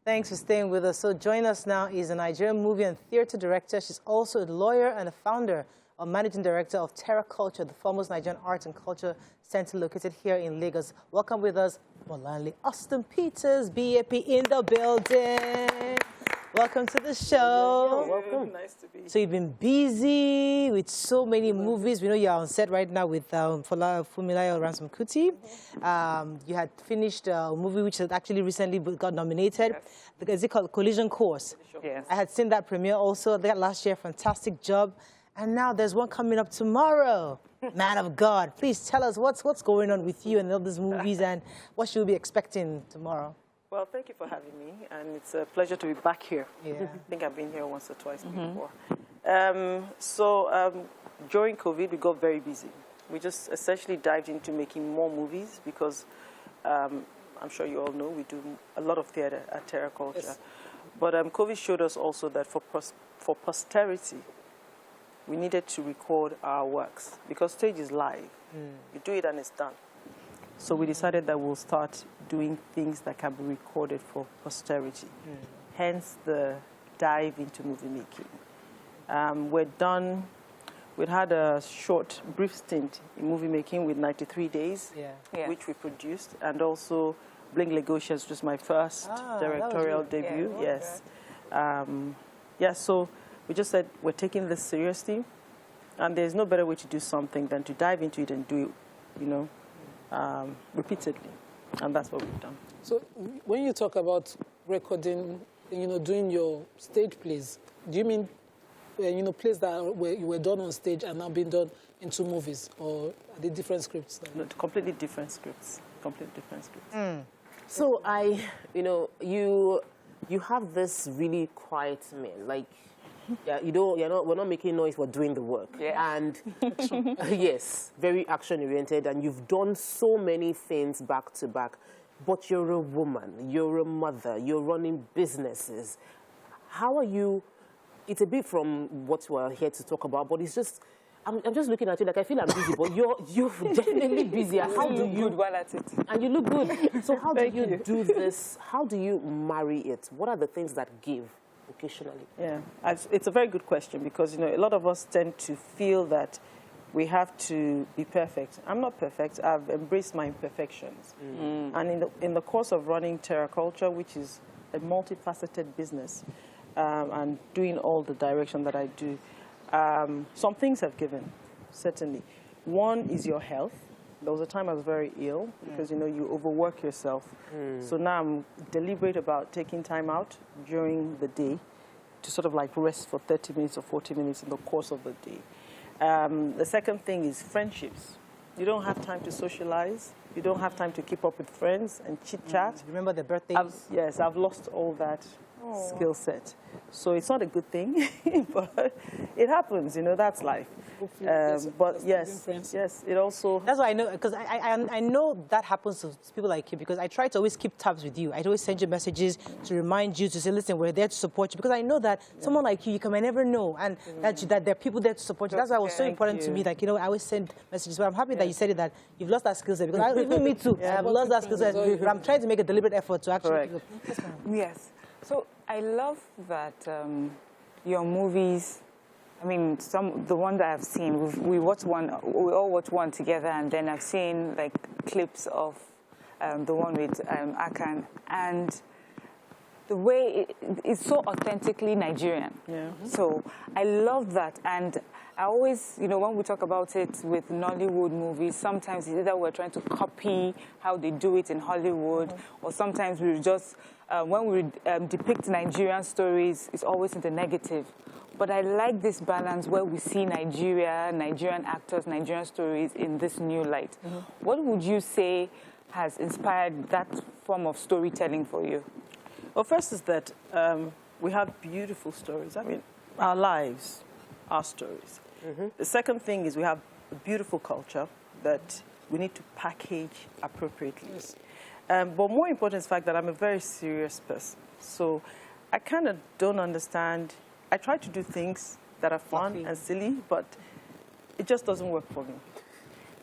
Thanks for staying with us. So join us now is a Nigerian movie and theater director. She's also a lawyer and a founder or managing director of Terra Culture, the foremost Nigerian arts and culture center located here in Lagos. Welcome with us, Bolanle Austen-Peters, BAP in the building. Welcome to the show. You're welcome. Nice to be here. So you've been busy with so many movies. We know you're on set right now with Funmilayo Ransom Kuti. You had finished a movie which had actually recently got nominated. Yes. Is it called Collision Course? Yes. I had seen that premiere also. That last year, fantastic job. And now there's one coming up tomorrow. Man of God, please tell us what's going on with you and all these movies and what should we be expecting tomorrow? Well, thank you for having me, and it's a pleasure to be back here. Yeah. I think I've been here once or twice before. During COVID, we got very busy. We just essentially dived into making more movies because I'm sure you all know we do a lot of theater at Terra Culture. Yes. But COVID showed us also that for posterity, we needed to record our works because stage is live. You do it and it's done. So we decided that we'll start doing things that can be recorded for posterity. Hence the dive into movie making. We're done. We'd had a short, brief stint in movie making with 93 Days, which we produced, and also Bling Legocious, which was my first directorial debut. Yes. So we just said we're taking this seriously, and there's no better way to do something than to dive into it and do it, repeatedly, and that's what we've done. So when you talk about recording, doing your stage plays, do you mean, plays that were done on stage and now being done into movies, or are they different scripts? No, completely different scripts. Completely different scripts. So you have this really quiet man, like. Yeah, we're not making noise, we're doing the work. Yeah. And yes, very action-oriented, and you've done so many things back to back. But you're a woman, you're a mother, you're running businesses. How are you? It's a bit from what we're here to talk about, but it's just, I'm just looking at you like I feel I'm busy, but you're definitely busy. How do you good while at it? And you look good. So how do you do this? How do you marry it? What are the things that give? Occasionally. Yeah, it's a very good question because, a lot of us tend to feel that we have to be perfect. I'm not perfect. I've embraced my imperfections. And in the course of running Terra Culture, which is a multifaceted business, and doing all the direction that I do, some things have given, certainly. One is your health. There was a time I was very ill because, you overwork yourself. So now I'm deliberate about taking time out during the day to sort of like rest for 30 minutes or 40 minutes in the course of the day. The second thing is friendships. You don't have time to socialize. You don't have time to keep up with friends and chit-chat. Remember the birthdays? Yes, I've lost all that skill set. So it's not a good thing, but it happens, that's life. But yes, it also... That's why I know, because I know that happens to people like you, because I try to always keep tabs with you. I always send you messages to remind you, to say, listen, we're there to support you, because I know that someone like you can never know, and that there are people there to support you. That's why it was so important to me. Like, I always send messages, but I'm happy that you said it, that you've lost that skill set, because even me too, I've lost that skill set, but I'm trying to make a deliberate effort to actually... Yes. So I love that your movies, I mean, the one that I've seen, we all watched one together, and then I've seen like clips of the one with Akan, and the way it's so authentically Nigerian. Yeah. So I love that, and I always, when we talk about it with Nollywood movies, sometimes it's either we're trying to copy how they do it in Hollywood, or sometimes we just, when we depict Nigerian stories, it's always in the negative. But I like this balance where we see Nigeria, Nigerian actors, Nigerian stories in this new light. What would you say has inspired that form of storytelling for you? Well, first is that we have beautiful stories. I mean, our lives, our stories. The second thing is we have a beautiful culture that we need to package appropriately. Yes. But more important is the fact that I'm a very serious person. So I kind of don't understand. I try to do things that are fun and silly, but it just doesn't work for me.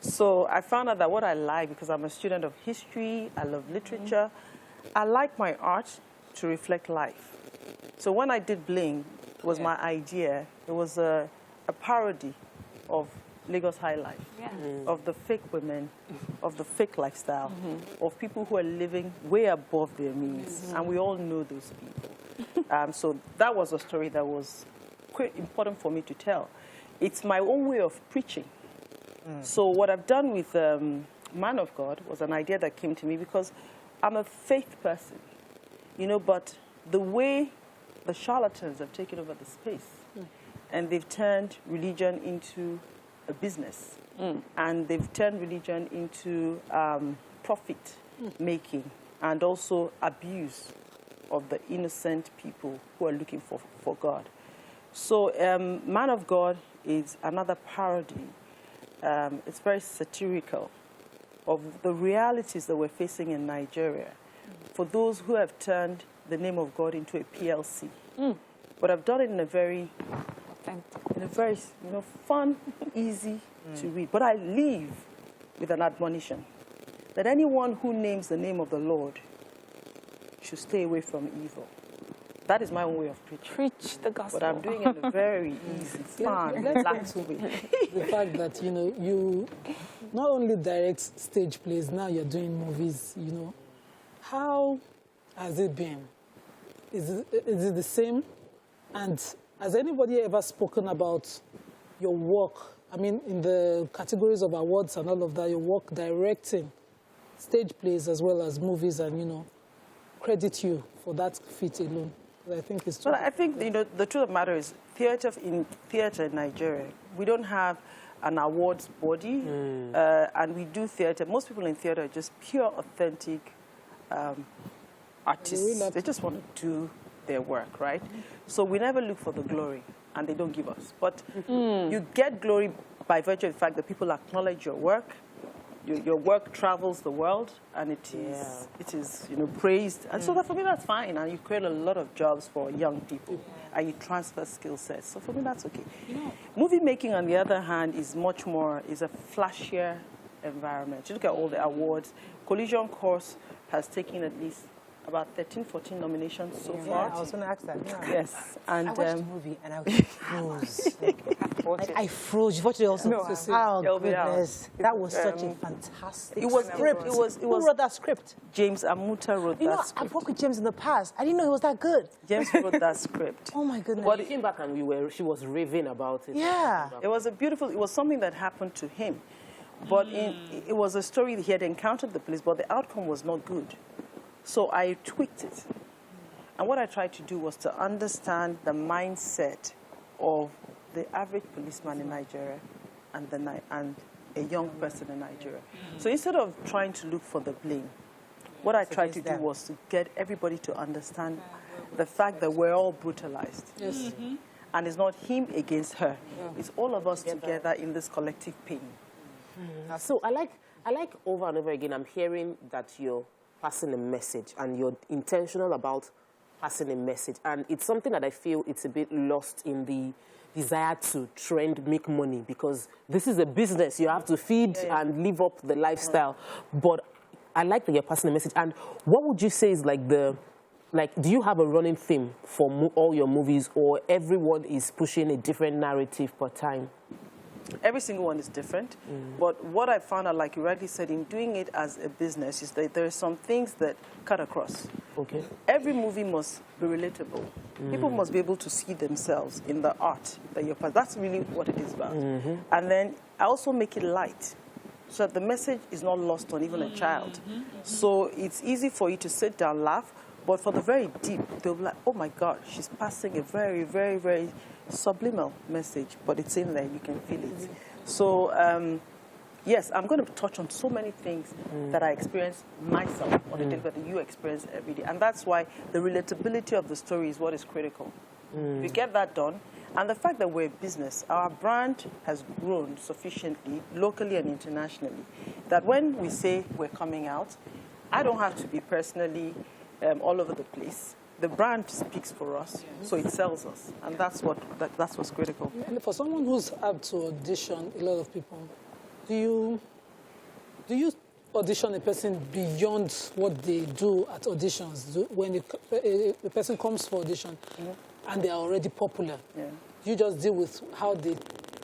So I found out that what I like, because I'm a student of history, I love literature, I like my art to reflect life. So when I did Bling, it was my idea. It was a parody of Lagos high life, of the fake women, of the fake lifestyle, of people who are living way above their means. And we all know those people. So that was a story that was quite important for me to tell. It's my own way of preaching. So what I've done with Man of God was an idea that came to me because I'm a faith person, you know, but the way the charlatans have taken over the space and they've turned religion into a business and they've turned religion into profit making and also abuse of the innocent people who are looking for God. So Man of God is another parody. It's very satirical of the realities that we're facing in Nigeria for those who have turned the name of God into a PLC. But I've done it in a very, fun, easy to read. But I leave with an admonition that anyone who names the name of the Lord should stay away from evil. That is my own way of preaching. Preach the gospel. But I'm doing it in a very easy, fun, relaxed way. The fact that, you know, you not only direct stage plays, now you're doing movies, you know. How has it been? Is it the same? And has anybody ever spoken about your work? I mean, in the categories of awards and all of that, your work directing stage plays as well as movies and, you know, credit you for that feat alone. I think it's true. Well, I think, you know, the truth of the matter is theater in Nigeria, we don't have an awards body, and we do theater. Most people in theater are just pure, authentic artists. They just want to do their work, right? So we never look for the glory, and they don't give us. But you get glory by virtue of the fact that people acknowledge your work. Your work travels the world, and it is you know, praised. And so that, for me, that's fine. And you create a lot of jobs for young people, and you transfer skill sets. So for me, that's okay. Movie making, on the other hand, is much more, is a flashier environment. You look at all the awards. Collision Course has taken at least about 13, 14 nominations so far. I was going to ask that. Yeah. Yes. And I watched the movie and I froze. I froze. You watched it also? No, oh, goodness. That was such a fantastic script. Who wrote that script? James Amuta wrote that script. I've worked with James in the past. I didn't know he was that good. James wrote that script. Oh, my goodness. But he came back and she was raving about it. Yeah. It was something that happened to him. But it was a story that he had encountered the police, but the outcome was not good. So I tweaked it. And what I tried to do was to understand the mindset of the average policeman in Nigeria and a young person in Nigeria. So instead of trying to look for the blame, what I tried to do was to get everybody to understand the fact that we're all brutalized. Yes. And it's not him against her. It's all of us together in this collective pain. So I like over and over again, I'm hearing that you're passing a message and you're intentional about passing a message. And it's something that I feel it's a bit lost in the desire to trend, make money, because this is a business. You have to feed and live up the lifestyle. But I like that you're passing a message. And what would you say is do you have a running theme for all your movies, or everyone is pushing a different narrative per time? Every single one is different. But what I found out, like you rightly said, in doing it as a business, is that there are some things that cut across. Okay. Every movie must be relatable. People must be able to see themselves in the art that you're part. That's really what it is about. And then I also make it light, so that the message is not lost on even a child. So it's easy for you to sit down, laugh, but for the very deep, they'll be like, oh my God, she's passing a very, very, very subliminal message, but it's in there, you can feel it. So, yes, I'm going to touch on so many things that I experience myself on a daily basis, that you experience every day. And that's why the relatability of the story is what is critical. If you get that done, and the fact that we're a business, our brand has grown sufficiently, locally and internationally, that when we say we're coming out, I don't have to be personally all over the place. The brand speaks for us, so it sells us, and that's what's critical. And for someone who's had to audition a lot of people, do you audition a person beyond what they do at auditions? When a person comes for audition and they are already popular, you just deal with how they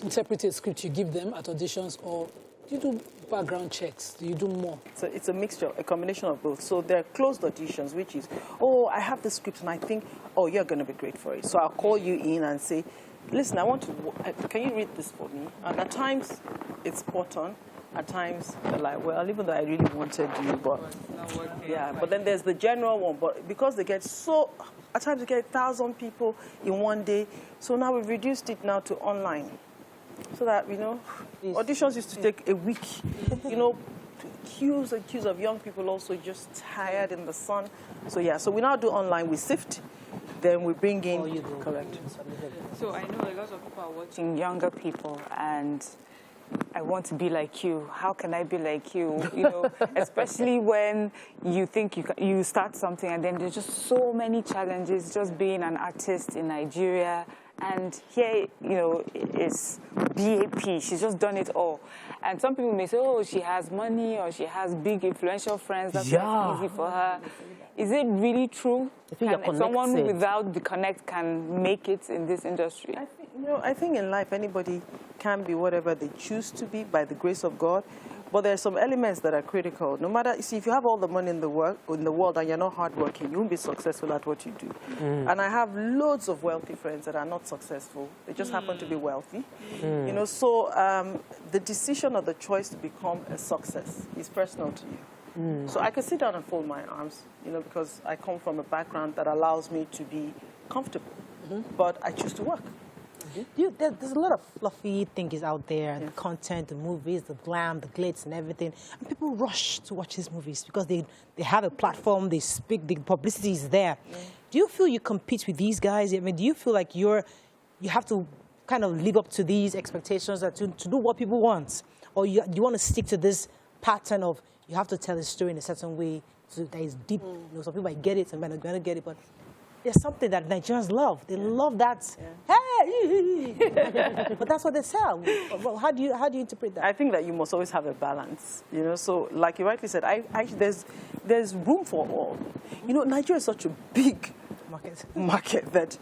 interpret a script you give them at auditions, or do you do background checks? Do you do more? So it's a mixture, a combination of both. So there are closed auditions, which is, oh, I have the script and I think, oh, you're going to be great for it. So I'll call you in and say, listen, I want to, can you read this for me? And at times, it's spot on. At times, they're like, well, even though I really wanted you, but yeah. But then there's the general one. But because they get so, at times they get 1,000 people in one day. So now we've reduced it now to online. So that, you know, auditions used to take a week. You know, queues and queues of young people also just tired in the sun. So yeah, so we now do online. We sift, then we bring in, correct. So I know a lot of people are watching, younger people, and I want to be like you. How can I be like you? You know, especially when you think you start something and then there's just so many challenges just being an artist in Nigeria. And here, you know, is BAP. She's just done it all. And some people may say, oh, she has money or she has big influential friends. That's easy for her. Is it really true? Can someone without the connect can make it in this industry? I think in life anybody can be whatever they choose to be by the grace of God. But there are some elements that are critical. No matter, you see, if you have all the money in the world and you're not hardworking, you won't be successful at what you do. And I have loads of wealthy friends that are not successful. They just happen to be wealthy. You know, so the decision or the choice to become a success is personal to you. So I can sit down and fold my arms, you know, because I come from a background that allows me to be comfortable. But I choose to work. There's a lot of fluffy things out there, the content, the movies, the glam, the glitz and everything. And people rush to watch these movies because they have a platform, they speak, the publicity is there. Do you feel you compete with these guys? I mean, do you feel like you have to kind of live up to these expectations to do what people want? Or you want to stick to this pattern of you have to tell a story in a certain way that is deep? You know, some people might get it, some might not get it, but there's something that Nigerians love. They love that. Hey, but that's what they sell. Well, how do you interpret that? I think that you must always have a balance. You know, so like you rightly said, there's room for all. You know, Nigeria is such a big market that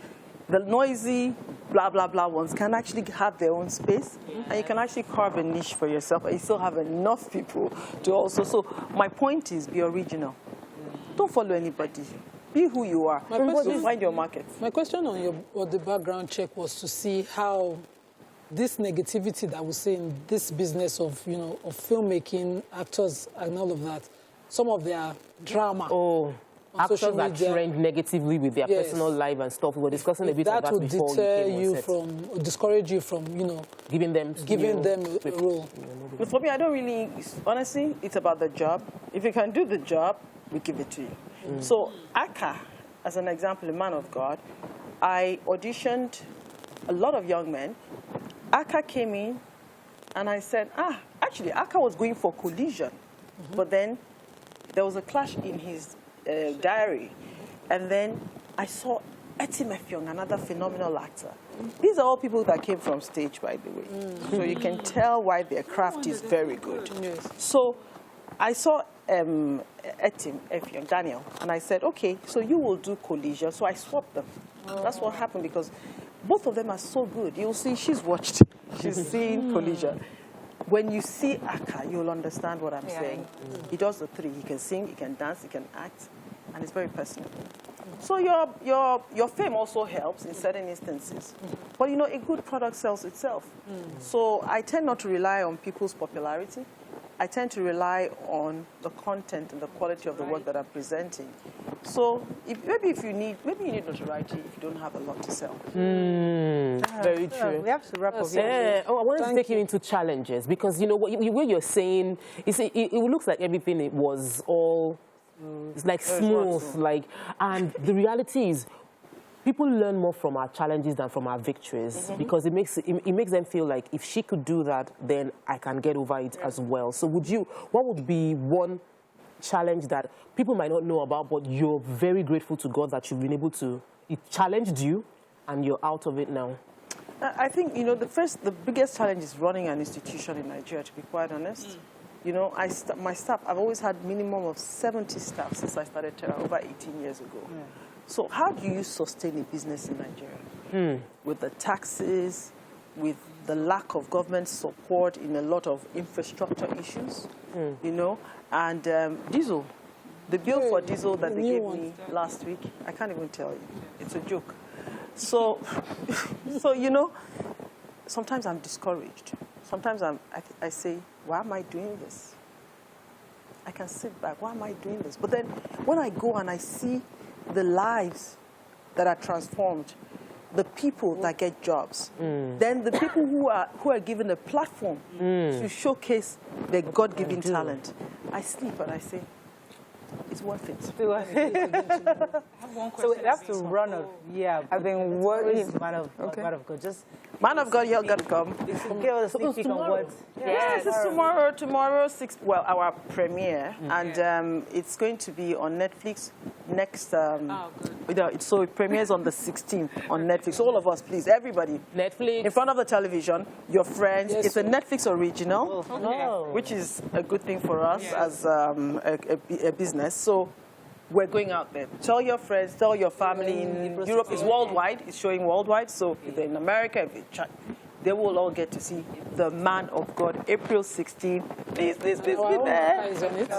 the noisy, blah blah blah ones can actually have their own space, and you can actually carve a niche for yourself, and you still have enough people to also. So my point is, be original. Don't follow anybody. Be who you are. Find your market. My question on the background check was to see how this negativity that we see in this business of, you know, of filmmaking, actors and all of that, some of their drama. Oh, actors that trend negatively with their personal life and stuff. We were discussing a bit of that before. That would discourage you from, you know, giving them a role. But for me, I don't really, honestly, it's about the job. If you can do the job, we give it to you. So Aka, as an example, a man of God, I auditioned a lot of young men. Aka came in and I said, actually Aka was going for collision. But then there was a clash in his diary. And then I saw Etim Effiong, another phenomenal actor. These are all people that came from stage, by the way. So you can tell why their craft is very good. So I saw Etim Effiong, Daniel, and I said, okay, so you will do collision. So I swapped them. That's what happened because both of them are so good. You'll see she's watched. She's seen collision. When you see Aka, you'll understand what I'm saying. He does the three. He can sing, he can dance, he can act, and it's very personal. So your fame also helps in certain instances. But, you know, a good product sells itself. So I tend not to rely on people's popularity. I tend to rely on the content and the quality of the work that I'm presenting. So maybe you need notoriety if you don't have a lot to sell. Very true. We have to wrap up. I wanted to take you into challenges because, you know, what you're saying, it looks like everything it was all, it's like smooth, and the reality is, people learn more from our challenges than from our victories because it makes them feel like if she could do that, then I can get over it as well. So what would be one challenge that people might not know about, but you're very grateful to God that you've been able to, it challenged you and you're out of it now? I think, you know, the biggest challenge is running an institution in Nigeria, to be quite honest. You know, my staff, I've always had minimum of 70 staff since I started Terra over 18 years ago. Yeah. So how do you sustain a business in Nigeria? With the taxes, with the lack of government support in a lot of infrastructure issues, you know, and diesel. The bill for diesel that they gave me last week, I can't even tell you. It's a joke. So, you know, sometimes I'm discouraged. Sometimes I say, why am I doing this? I can sit back, why am I doing this? But then when I go and I see the lives that are transformed, the people that get jobs, then the people who are given a platform to showcase their God-given talent, I sleep and I say, it's worth it. So we have to run on. Yeah, I've been working. Man of God, just man of God, you're gonna come. give us a sneak peek on what. Yes, it's tomorrow. Tomorrow, our premiere, and it's going to be on Netflix next. So it premieres on the 16th on Netflix. So all of us, please, everybody, Netflix in front of the television, your friends. Yes, it's a Netflix original, which is a good thing for us as a business. So we're going out there. Tell your friends, tell your family. In Europe, it's worldwide. It's showing worldwide. So if they're in America, if they're they will all get to see the Man of God, April 16. Please be there.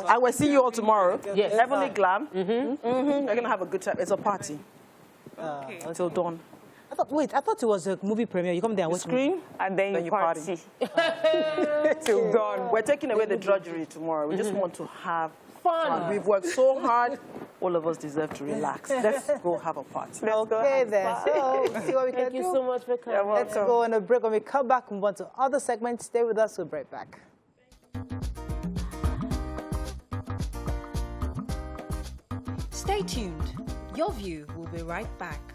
I will see you all tomorrow. Yes. Heavenly Glam. We're going to have a good time. It's a party. Until dawn. I thought it was a movie premiere. You come there and watch screen, and then you party. Till dawn. We're taking away the drudgery tomorrow. We just want to have fun. We've worked so hard. All of us deserve to relax. Let's go have a party. Okay, then. So, see what we can do. Thank you so much for coming. Let's go on a break. When we come back, move on to other segments. Stay with us. We'll be right back. Stay tuned. Your View will be right back.